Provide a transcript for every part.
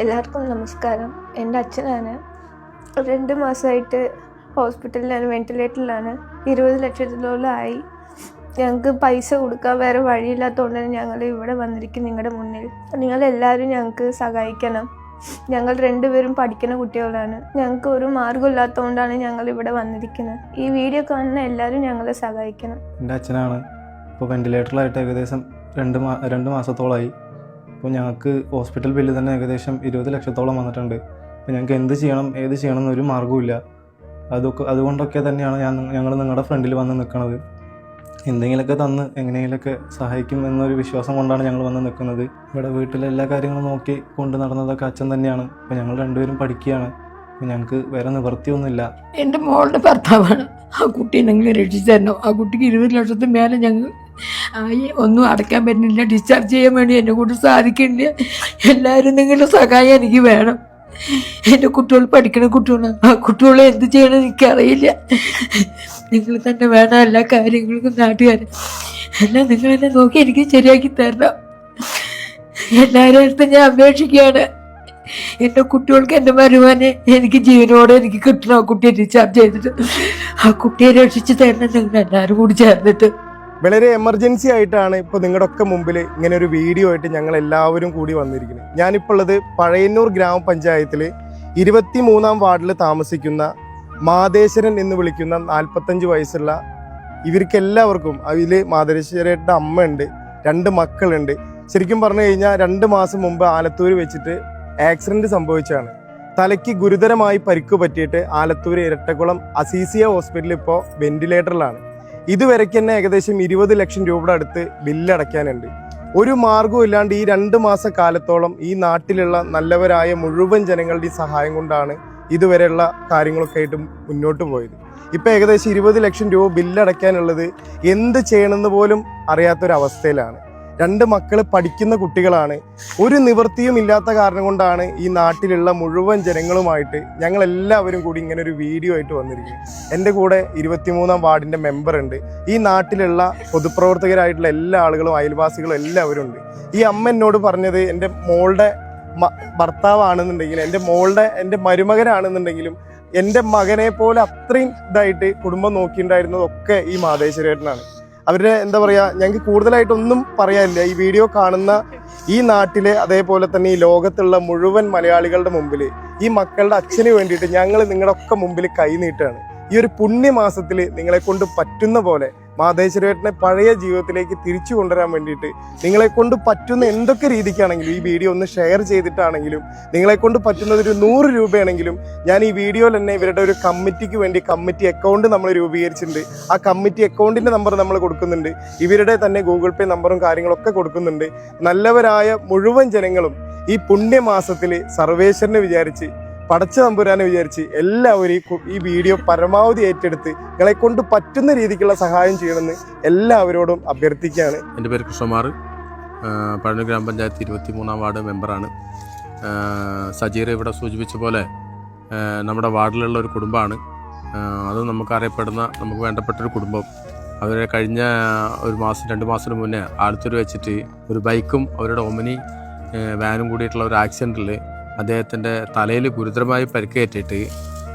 എല്ലാവർക്കും നമസ്കാരം. എൻ്റെ അച്ഛനാണ് 2 മാസമായിട്ട് ഹോസ്പിറ്റലിലാണ്, വെന്റിലേറ്ററിലാണ്. 20 ലക്ഷത്തിലോളം ആയി. ഞങ്ങൾക്ക് പൈസ കൊടുക്കാൻ വേറെ വഴിയില്ലാത്തതുകൊണ്ടാണ് ഞങ്ങൾ ഇവിടെ വന്നിരിക്കും നിങ്ങളുടെ മുന്നിൽ. നിങ്ങളെല്ലാവരും ഞങ്ങൾക്ക് സഹായിക്കണം. ഞങ്ങൾ 2 പേരും പഠിക്കുന്ന കുട്ടികളാണ്. ഞങ്ങൾക്ക് ഒരു മാർഗ്ഗമില്ലാത്തതുകൊണ്ടാണ് ഞങ്ങൾ ഇവിടെ വന്നിരിക്കുന്നത്. ഈ വീഡിയോ കാണുന്ന എല്ലാവരും ഞങ്ങളെ സഹായിക്കണം. എൻ്റെ അച്ഛനാണ് ഇപ്പോൾ വെന്റിലേറ്ററിലായിട്ട് ഏകദേശം 2 മാസത്തോളമായി. അപ്പോൾ ഞങ്ങൾക്ക് ഹോസ്പിറ്റൽ ബില്ല് തന്നെ ഏകദേശം 20 ലക്ഷത്തോളം വന്നിട്ടുണ്ട്. അപ്പോൾ ഞങ്ങൾക്ക് എന്ത് ചെയ്യണം ഏത് ചെയ്യണം എന്നൊരു മാർഗ്ഗവുമില്ല. അതുകൊണ്ടൊക്കെ തന്നെയാണ് ഞങ്ങൾ നിങ്ങളുടെ ഫ്രണ്ടിൽ വന്ന് നിൽക്കുന്നത്. എന്തെങ്കിലുമൊക്കെ തന്ന് എങ്ങനെയെങ്കിലുമൊക്കെ സഹായിക്കും എന്നൊരു വിശ്വാസം കൊണ്ടാണ് ഞങ്ങൾ വന്ന് നിൽക്കുന്നത്. ഇവിടെ വീട്ടിലെ എല്ലാ കാര്യങ്ങളും നോക്കി കൊണ്ട് നടന്നതൊക്കെ അച്ഛൻ തന്നെയാണ്. അപ്പോൾ ഞങ്ങൾ 2 പേരും പഠിക്കുകയാണ്. അപ്പോൾ ഞങ്ങൾക്ക് വേറെ നിവൃത്തിയൊന്നുമില്ല. എൻ്റെ മോളുടെ ഭർത്താവാണ്. ആ കുട്ടീനെങ്കിലും രക്ഷിച്ചു തരണം. ആ കുട്ടിക്ക് 20 ലക്ഷത്തിന് മേലെ ഞങ്ങൾ ഒന്നും അടയ്ക്കാൻ പറ്റുന്നില്ല. ഡിസ്ചാർജ് ചെയ്യാൻ വേണ്ടി എന്നെ കൊണ്ട് സാധിക്കുന്നില്ല. എല്ലാവരും നിങ്ങളുടെ സഹായം എനിക്ക് വേണം. എൻ്റെ കുട്ടികൾ പഠിക്കുന്ന കുട്ടികളാണ്. ആ കുട്ടികളെ എന്ത് ചെയ്യണമെന്ന് എനിക്കറിയില്ല. നിങ്ങൾ തന്നെ വേണം എല്ലാ കാര്യങ്ങൾക്കും. നാട്ടുകാർ എല്ലാം നിങ്ങളെന്നെ നോക്കി എനിക്ക് ശരിയാക്കി തരണം. എല്ലാവരുടെ അടുത്തും ഞാൻ അപേക്ഷിക്കുകയാണ്. എൻ്റെ കുട്ടികൾക്ക് എൻ്റെ വരുമാനം എനിക്ക് ജീവനോടെ എനിക്ക് കിട്ടണം. ആ കുട്ടിയെ ഡിസ്ചാർജ് ചെയ്തിട്ട് ആ കുട്ടിയെ രക്ഷിച്ച് തരണം നിങ്ങൾ എല്ലാവരും കൂടി ചേർന്നിട്ട്. വളരെ എമർജൻസി ആയിട്ടാണ് ഇപ്പോൾ നിങ്ങളുടെ ഒക്കെ മുമ്പിൽ ഇങ്ങനെ ഒരു വീഡിയോ ആയിട്ട് ഞങ്ങൾ എല്ലാവരും കൂടി വന്നിരിക്കുന്നത്. ഞാനിപ്പോൾ ഉള്ളത് പഴയന്നൂർ ഗ്രാമപഞ്ചായത്തിൽ 23-ാം വാർഡിൽ താമസിക്കുന്ന മാതേശ്വരൻ എന്ന് വിളിക്കുന്ന 45 വയസ്സുള്ള ഇവർക്കെല്ലാവർക്കും. അതിൽ മാതേശ്വരയുടെ അമ്മയുണ്ട്, 2 മക്കളുണ്ട്. ശരിക്കും പറഞ്ഞു കഴിഞ്ഞാൽ 2 മാസം മുമ്പ് ആലത്തൂർ വെച്ചിട്ട് ആക്സിഡന്റ് സംഭവിച്ചാണ്. തലയ്ക്ക് ഗുരുതരമായി പരിക്ക് പറ്റിയിട്ട് ആലത്തൂർ ഇരട്ടക്കുളം അസീസിയ ഹോസ്പിറ്റലിൽ ഇപ്പോൾ വെന്റിലേറ്ററിലാണ്. ഇതുവരെയ്ക്ക് തന്നെ ഏകദേശം 20 ലക്ഷം രൂപയുടെ അടുത്ത് ബില്ലടയ്ക്കാനുണ്ട്. ഒരു മാർഗവും ഇല്ലാണ്ട് ഈ 2 മാസ കാലത്തോളം ഈ നാട്ടിലുള്ള നല്ലവരായ മുഴുവൻ ജനങ്ങളുടെയും സഹായം കൊണ്ടാണ് ഇതുവരെയുള്ള കാര്യങ്ങളൊക്കെ ആയിട്ട് മുന്നോട്ട് പോയത്. ഇപ്പം ഏകദേശം 20 ലക്ഷം രൂപ ബില്ലടയ്ക്കാനുള്ളത് എന്ത് ചെയ്യണമെന്ന് പോലും അറിയാത്തൊരവസ്ഥയിലാണ്. 2 മക്കൾ പഠിക്കുന്ന കുട്ടികളാണ്. ഒരു നിവൃത്തിയും ഇല്ലാത്ത കാരണം കൊണ്ടാണ് ഈ നാട്ടിലുള്ള മുഴുവൻ ജനങ്ങളുമായിട്ട് ഞങ്ങൾ എല്ലാവരും കൂടി ഇങ്ങനെ ഒരു വീഡിയോ ആയിട്ട് വന്നിരിക്കുന്നത്. എൻ്റെ കൂടെ 23-ാം വാർഡിൻ്റെ മെമ്പറുണ്ട്. ഈ നാട്ടിലുള്ള പൊതുപ്രവർത്തകരായിട്ടുള്ള എല്ലാ ആളുകളും അയൽവാസികളും എല്ലാവരും ഉണ്ട്. ഈ അമ്മ എന്നോട് പറഞ്ഞത് എൻ്റെ മോളുടെ ഭർത്താവാണെന്നുണ്ടെങ്കിലും എൻ്റെ മരുമകനാണെന്നുണ്ടെങ്കിലും എൻ്റെ മകനെ പോലെ അത്രയും ഇതായിട്ട് കുടുംബം നോക്കിയിട്ടുണ്ടായിരുന്നതൊക്കെ ഈ മാതേശ്വരേട്ടനാണ്. അവരുടെ എന്താ പറയുക, ഞങ്ങൾക്ക് കൂടുതലായിട്ടൊന്നും പറയാനില്ല. ഈ വീഡിയോ കാണുന്ന ഈ നാട്ടിലെ അതേപോലെ തന്നെ ഈ ലോകത്തുള്ള മുഴുവൻ മലയാളികളുടെ മുമ്പിൽ ഈ മക്കളുടെ അച്ഛന് വേണ്ടിയിട്ട് ഞങ്ങൾ നിങ്ങളുടെ ഒക്കെ മുമ്പിൽ കൈ നീട്ടാണ്. ഈ ഒരു പുണ്യമാസത്തിൽ നിങ്ങളെ കൊണ്ട് പറ്റുന്ന പോലെ മാതേശ്വരേട്ടനെ പഴയ ജീവിതത്തിലേക്ക് തിരിച്ചു കൊണ്ടുവരാൻ വേണ്ടിയിട്ട് നിങ്ങളെ കൊണ്ട് പറ്റുന്ന എന്തൊക്കെ രീതിക്കാണെങ്കിലും ഈ വീഡിയോ ഒന്ന് ഷെയർ ചെയ്തിട്ടാണെങ്കിലും നിങ്ങളെ കൊണ്ട് പറ്റുന്നത് ഒരു 100 രൂപയാണെങ്കിലും ഞാൻ ഈ വീഡിയോയിൽ തന്നെ ഇവരുടെ ഒരു കമ്മിറ്റിക്ക് വേണ്ടി കമ്മിറ്റി അക്കൗണ്ട് നമ്മൾ രൂപീകരിച്ചിട്ടുണ്ട്. ആ കമ്മിറ്റി അക്കൗണ്ടിൻ്റെ നമ്പർ നമ്മൾ കൊടുക്കുന്നുണ്ട്. ഇവരുടെ തന്നെ ഗൂഗിൾ പേ നമ്പറും കാര്യങ്ങളൊക്കെ കൊടുക്കുന്നുണ്ട്. നല്ലവരായ മുഴുവൻ ജനങ്ങളും ഈ പുണ്യമാസത്തിൽ സർവേശ്വരനെ വിചാരിച്ച് പടച്ച തമ്പുരാനെ വിചാരിച്ച് എല്ലാവരും ഈ വീഡിയോ പരമാവധി ഏറ്റെടുത്ത് നിങ്ങളെ കൊണ്ട് പറ്റുന്ന രീതിക്കുള്ള സഹായം ചെയ്യണമെന്ന് എല്ലാവരോടും അഭ്യർത്ഥിക്കുകയാണ്. എൻ്റെ പേര് കൃഷ്ണകുമാർ, പഴയന്നൂർ ഗ്രാമപഞ്ചായത്ത് 23-ാം വാർഡ് മെമ്പറാണ്. സജീർ ഇവിടെ സൂചിപ്പിച്ച പോലെ നമ്മുടെ വാർഡിലുള്ള ഒരു കുടുംബമാണ്. അത് നമുക്കറിയപ്പെടുന്ന നമുക്ക് വേണ്ടപ്പെട്ടൊരു കുടുംബം. അവരെ കഴിഞ്ഞ 2 മാസത്തിന് മുന്നേ ആലത്തൂർ വെച്ചിട്ട് ഒരു ബൈക്കും അവരുടെ ഒമിനി വാനും കൂടിയിട്ടുള്ള ഒരു ആക്സിഡൻറ്റിൽ അദ്ദേഹത്തിൻ്റെ തലയിൽ ഗുരുതരമായി പരിക്കേറ്റിട്ട്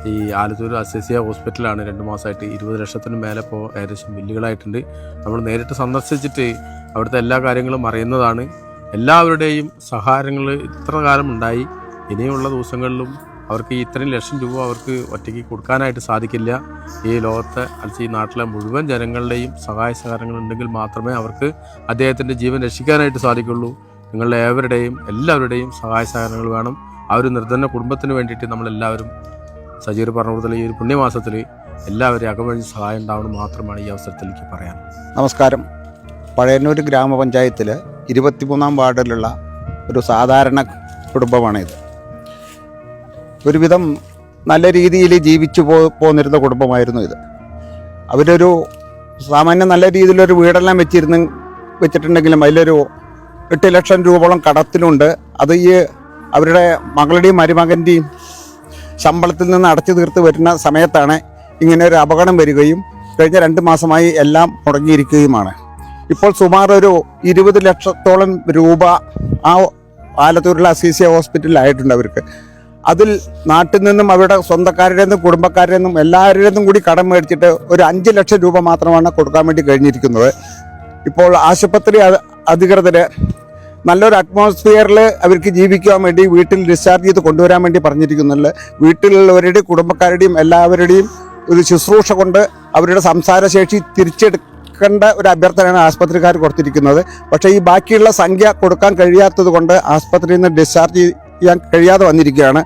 ഈ ആലത്തൂർ അസീസിയ ഹോസ്പിറ്റലാണ് 2 മാസമായിട്ട് 20 ലക്ഷത്തിന് മേലെ ഇപ്പോൾ ഏകദേശം ബില്ലുകളായിട്ടുണ്ട്. നമ്മൾ നേരിട്ട് സന്ദർശിച്ചിട്ട് അവിടുത്തെ എല്ലാ കാര്യങ്ങളും അറിയുന്നതാണ്. എല്ലാവരുടെയും സഹായങ്ങൾ ഇത്ര കാലം ഉണ്ടായി. ഇനിയുള്ള ദിവസങ്ങളിലും അവർക്ക് ഇത്രയും ലക്ഷം രൂപ അവർക്ക് ഒറ്റയ്ക്ക് കൊടുക്കാനായിട്ട് സാധിക്കില്ല. ഈ ലോകത്തെ ഈ നാട്ടിലെ മുഴുവൻ ജനങ്ങളുടെയും സഹായ സഹകരണങ്ങളുണ്ടെങ്കിൽ മാത്രമേ അവർക്ക് അദ്ദേഹത്തിൻ്റെ ജീവൻ രക്ഷിക്കാനായിട്ട് സാധിക്കുള്ളൂ. നിങ്ങളുടെ എല്ലാവരുടെയും സഹായ സഹകരണങ്ങൾ വേണം. ആ ഒരു നിർധന കുടുംബത്തിന് വേണ്ടിയിട്ട് നമ്മളെല്ലാവരും സജീർ പറഞ്ഞ പോലെ ഈ ഒരു പുണ്യമാസത്തിൽ എല്ലാവരെയും അകമഴിഞ്ഞ് സഹായം ഉണ്ടാവണം മാത്രമാണ് ഈ അവസരത്തിലേക്ക് പറയാൻ. നമസ്കാരം. പഴയന്നൂർ ഗ്രാമപഞ്ചായത്തിൽ 23-ാം വാർഡിലുള്ള ഒരു സാധാരണ കുടുംബമാണിത്. ഒരുവിധം നല്ല രീതിയിൽ ജീവിച്ചു പോന്നിരുന്ന കുടുംബമായിരുന്നു ഇത്. അവരൊരു സാമാന്യം നല്ല രീതിയിലൊരു വീടെല്ലാം വെച്ചിട്ടുണ്ടെങ്കിലും അതിലൊരു 8 ലക്ഷം രൂപയോളം കടത്തിലുണ്ട്. അത് ഈ അവരുടെ മകളുടെയും മരുമകൻ്റെയും ശമ്പളത്തിൽ നിന്ന് അടച്ചു തീർത്ത് വരുന്ന സമയത്താണ് ഇങ്ങനെ ഒരു അപകടം വരികയും കഴിഞ്ഞ 2 മാസമായി എല്ലാം മുടങ്ങിയിരിക്കുകയുമാണ്. ഇപ്പോൾ സുമാർ ഒരു 20 ലക്ഷത്തോളം രൂപ ആ ആലത്തൂരിലെ അസീസിയ ഹോസ്പിറ്റലിലായിട്ടുണ്ട് അവർക്ക്. അതിൽ നാട്ടിൽ നിന്നും അവരുടെ സ്വന്തക്കാരുടെ നിന്നും കുടുംബക്കാരുടെ നിന്നും എല്ലാവരുടെ നിന്നും കൂടി കടം മേടിച്ചിട്ട് ഒരു 5 ലക്ഷം രൂപ മാത്രമാണ് കൊടുക്കാൻ വേണ്ടി കഴിഞ്ഞിരിക്കുന്നത്. ഇപ്പോൾ ആശുപത്രി അധികൃതർ നല്ലൊരു അറ്റ്മോസ്ഫിയറിൽ അവർക്ക് ജീവിക്കാൻ വേണ്ടി വീട്ടിൽ ഡിസ്ചാർജ് ചെയ്ത് കൊണ്ടുവരാൻ വേണ്ടി പറഞ്ഞിരിക്കുന്നുണ്ട്. വീട്ടിലുള്ളവരുടെയും കുടുംബക്കാരുടെയും എല്ലാവരുടെയും ഒരു ശുശ്രൂഷ കൊണ്ട് അവരുടെ സംസാരശേഷി തിരിച്ചെടുക്കേണ്ട ഒരു അഭ്യർത്ഥനയാണ് ആസ്പത്രിക്കാർ കൊടുത്തിരിക്കുന്നത്. പക്ഷേ ഈ ബാക്കിയുള്ള സംഖ്യ കൊടുക്കാൻ കഴിയാത്തത് കൊണ്ട് ആസ്പത്രിയിൽ നിന്ന് ഡിസ്ചാർജ് ചെയ്യാൻ കഴിയാതെ വന്നിരിക്കുകയാണ്.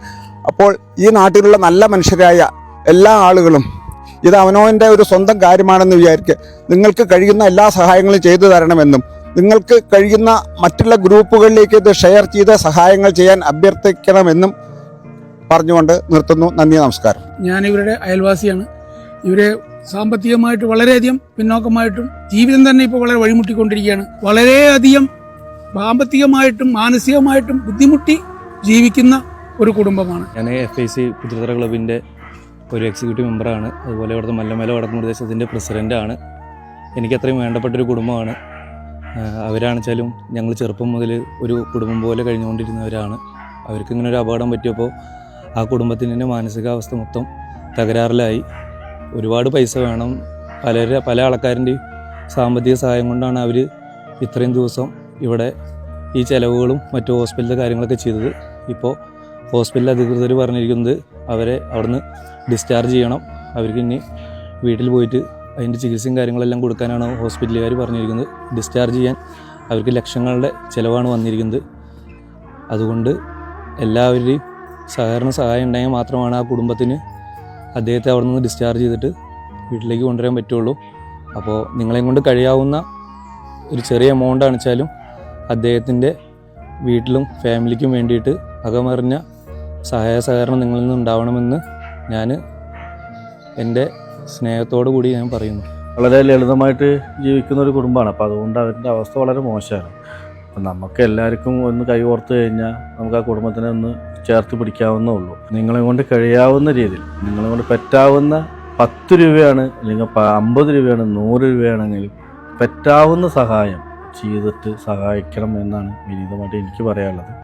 അപ്പോൾ ഈ നാട്ടിലുള്ള നല്ല മനുഷ്യരായ എല്ലാ ആളുകളും ഇത് അവനവൻ്റെ ഒരു സ്വന്തം കാര്യമാണെന്ന് വിചാരിക്കുക, നിങ്ങൾക്ക് കഴിയുന്ന എല്ലാ സഹായങ്ങളും ചെയ്തു തരണമെന്നും നിങ്ങൾക്ക് കഴിയുന്ന മറ്റുള്ള ഗ്രൂപ്പുകളിലേക്ക് ഇത് ഷെയർ ചെയ്ത് സഹായങ്ങൾ ചെയ്യാൻ അഭ്യർത്ഥിക്കണമെന്നും പറഞ്ഞുകൊണ്ട് നിർത്തുന്നു. നന്ദി, നമസ്കാരം. ഞാൻ ഇവരുടെ അയൽവാസിയാണ്. ഇവരെ സാമ്പത്തികമായിട്ട് വളരെയധികം പിന്നോക്കമായിട്ടും ജീവിതം തന്നെ ഇപ്പോൾ വളരെ വഴിമുട്ടിക്കൊണ്ടിരിക്കുകയാണ്. വളരെയധികം സാമ്പത്തികമായിട്ടും മാനസികമായിട്ടും ബുദ്ധിമുട്ടി ജീവിക്കുന്ന ഒരു കുടുംബമാണ്. ഞാൻ FIC കുതിരത്തറ ക്ലബിൻ്റെ ഒരു എക്സിക്യൂട്ടീവ് മെമ്പറാണ്. അതുപോലെ ഇവിടുത്തെ മല്ലമേല വടക്ക് പ്രദേശത്തിൻ്റെ പ്രസിഡൻ്റാണ്. എനിക്ക് അത്രയും വേണ്ടപ്പെട്ടൊരു കുടുംബമാണ്. അവരാണെച്ചാലും ഞങ്ങൾ ചെറുപ്പം മുതൽ ഒരു കുടുംബം പോലെ കഴിഞ്ഞുകൊണ്ടിരുന്നവരാണ്. അവർക്ക് ഇങ്ങനെ ഒരു അപകടം പറ്റിയപ്പോൾ ആ കുടുംബത്തിൻ്റെ മാനസികാവസ്ഥ മൊത്തം തകരാറിലായി. ഒരുപാട് പൈസ വേണം. പല ആൾക്കാരിൻ്റെയും സാമ്പത്തിക സഹായം കൊണ്ടാണ് അവർ ഇത്രയും ദിവസം ഇവിടെ ഈ ചിലവുകളും മറ്റു ഹോസ്പിറ്റലിലെ കാര്യങ്ങളൊക്കെ ചെയ്തത്. ഇപ്പോൾ ഹോസ്പിറ്റൽ അധികൃതർ പറഞ്ഞിരിക്കുന്നത് അവരെ അവിടുന്ന് ഡിസ്ചാർജ് ചെയ്യണം. അവർക്ക് ഇനി വീട്ടിൽ പോയിട്ട് അതിൻ്റെ ചികിത്സയും കാര്യങ്ങളെല്ലാം കൊടുക്കാനാണ് ഹോസ്പിറ്റലുകാർ പറഞ്ഞിരിക്കുന്നത്. ഡിസ്ചാർജ് ചെയ്യാൻ അവർക്ക് ലക്ഷങ്ങളുടെ ചിലവാണ് വന്നിരിക്കുന്നത്. അതുകൊണ്ട് എല്ലാവരുടെയും സഹായം ഉണ്ടെങ്കിൽ മാത്രമാണ് ആ കുടുംബത്തിന് അദ്ദേഹത്തെ അവിടെ നിന്ന് ഡിസ്ചാർജ് ചെയ്തിട്ട് വീട്ടിലേക്ക് കൊണ്ടുവരാൻ പറ്റുള്ളൂ. അപ്പോൾ നിങ്ങളെയും കൊണ്ട് കഴിയാവുന്ന ഒരു ചെറിയ എമൗണ്ട് ആണെച്ചാലും അദ്ദേഹത്തിൻ്റെ വീട്ടിലും ഫാമിലിക്കും വേണ്ടിയിട്ട് അകമറിഞ്ഞ സഹകരണം നിങ്ങളിൽ നിന്ന് ഉണ്ടാവണമെന്ന് ഞാൻ എൻ്റെ സ്നേഹത്തോടു കൂടി ഞാൻ പറയുന്നു. വളരെ ലളിതമായിട്ട് ജീവിക്കുന്ന ഒരു കുടുംബമാണ്. അപ്പോൾ അതുകൊണ്ട് അവരുടെ അവസ്ഥ വളരെ മോശമാണ്. അപ്പം നമുക്ക് എല്ലാവർക്കും ഒന്ന് കൈകോർത്ത് കഴിഞ്ഞാൽ നമുക്ക് ആ കുടുംബത്തിനെ ഒന്ന് ചേർത്ത് പിടിക്കാവുന്നേ ഉള്ളൂ. നിങ്ങളെ കൊണ്ട് കഴിയാവുന്ന രീതിയിൽ, നിങ്ങളെ കൊണ്ട് പറ്റാവുന്ന 10 രൂപയാണ്, അല്ലെങ്കിൽ 50 രൂപയാണ്, 100 രൂപയാണെങ്കിൽ പറ്റാവുന്ന സഹായം ചെയ്തിട്ട് സഹായിക്കണം എന്നാണ് വിനീതമായിട്ട് എനിക്ക് പറയാനുള്ളത്.